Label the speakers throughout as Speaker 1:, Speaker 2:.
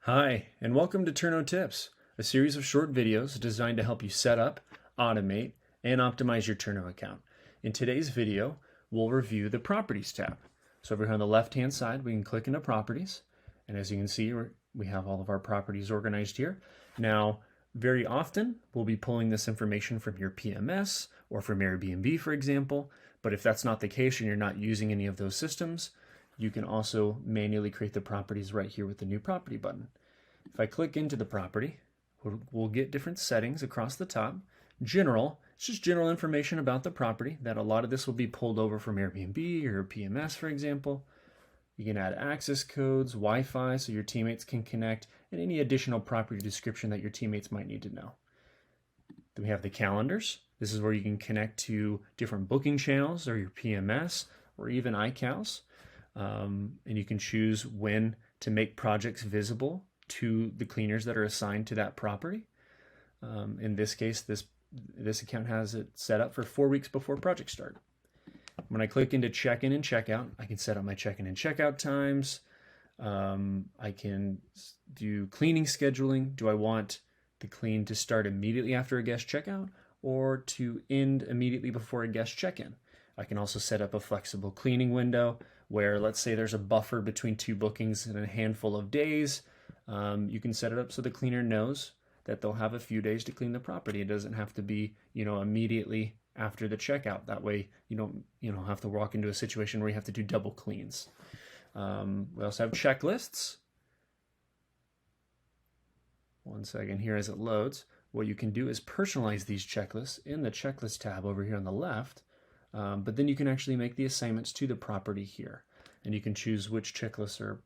Speaker 1: Hi, and welcome to Turno Tips, a series of short videos designed to help you set up, automate, and optimize your Turno account. In today's video, we'll review the Properties tab. So over here on the left-hand side, we can click into Properties, and as you can see, we have all of our properties organized here. Now, very often, we'll be pulling this information from your PMS or from Airbnb, for example, but if that's not the case and you're not using any of those systems, you can also manually create the properties right here with the new property button. If I click into the property, we'll get different settings across the top. General, it's just general information about the property that a lot of this will be pulled over from Airbnb or PMS, for example. You can add access codes, Wi-Fi so your teammates can connect, and any additional property description that your teammates might need to know. Then we have the calendars. This is where you can connect to different booking channels or your PMS or even iCals. And you can choose when to make projects visible to the cleaners that are assigned to that property. In this case, this account has it set up for 4 weeks before project start. When I click into check-in and check-out, I can set up my check-in and check-out times. I can do cleaning scheduling. Do I want the clean to start immediately after a guest checkout or to end immediately before a guest check-in? I can also set up a flexible cleaning window where, let's say there's a buffer between two bookings in a handful of days. You can set it up so the cleaner knows that they'll have a few days to clean the property. It doesn't have to be, immediately after the checkout. That way you don't, have to walk into a situation where you have to do double cleans. We also have checklists. One second here as it loads. What you can do is personalize these checklists in the checklist tab over here on the left. But then you can actually make the assignments to the property here. And you can choose which checklists are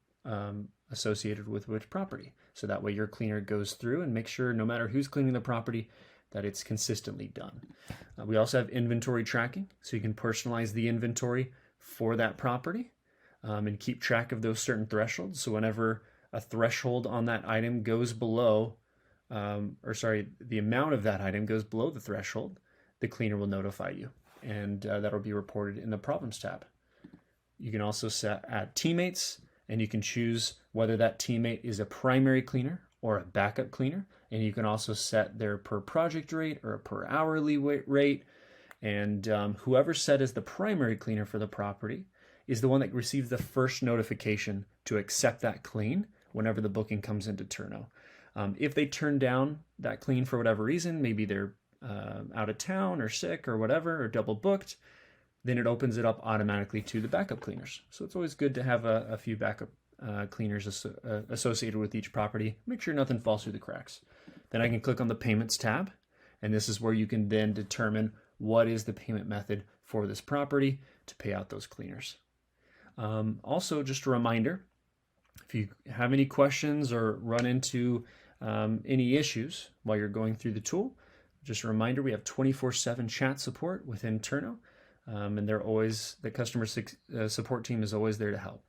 Speaker 1: associated with which property. So that way your cleaner goes through and makes sure no matter who's cleaning the property that it's consistently done. We also have inventory tracking. So you can personalize the inventory for that property and keep track of those certain thresholds. So whenever a threshold on that item goes below, the amount of that item goes below the threshold, the cleaner will notify you. And that'll be reported in the Problems tab. You can also add teammates, and you can choose whether that teammate is a primary cleaner or a backup cleaner. And you can also set their per project rate or a per hourly rate. And whoever's set as the primary cleaner for the property is the one that receives the first notification to accept that clean whenever the booking comes into Turno. If they turn down that clean for whatever reason, maybe they're out of town or sick or whatever, or double booked, then it opens it up automatically to the backup cleaners. So it's always good to have a few backup cleaners associated with each property. Make sure nothing falls through the cracks. Then I can click on the Payments tab, and this is where you can then determine what is the payment method for this property to pay out those cleaners. Also, just a reminder, if you have any questions or run into any issues while you're going through the tool, just a reminder, we have 24/7 chat support within Turno, and the customer support team is always there to help.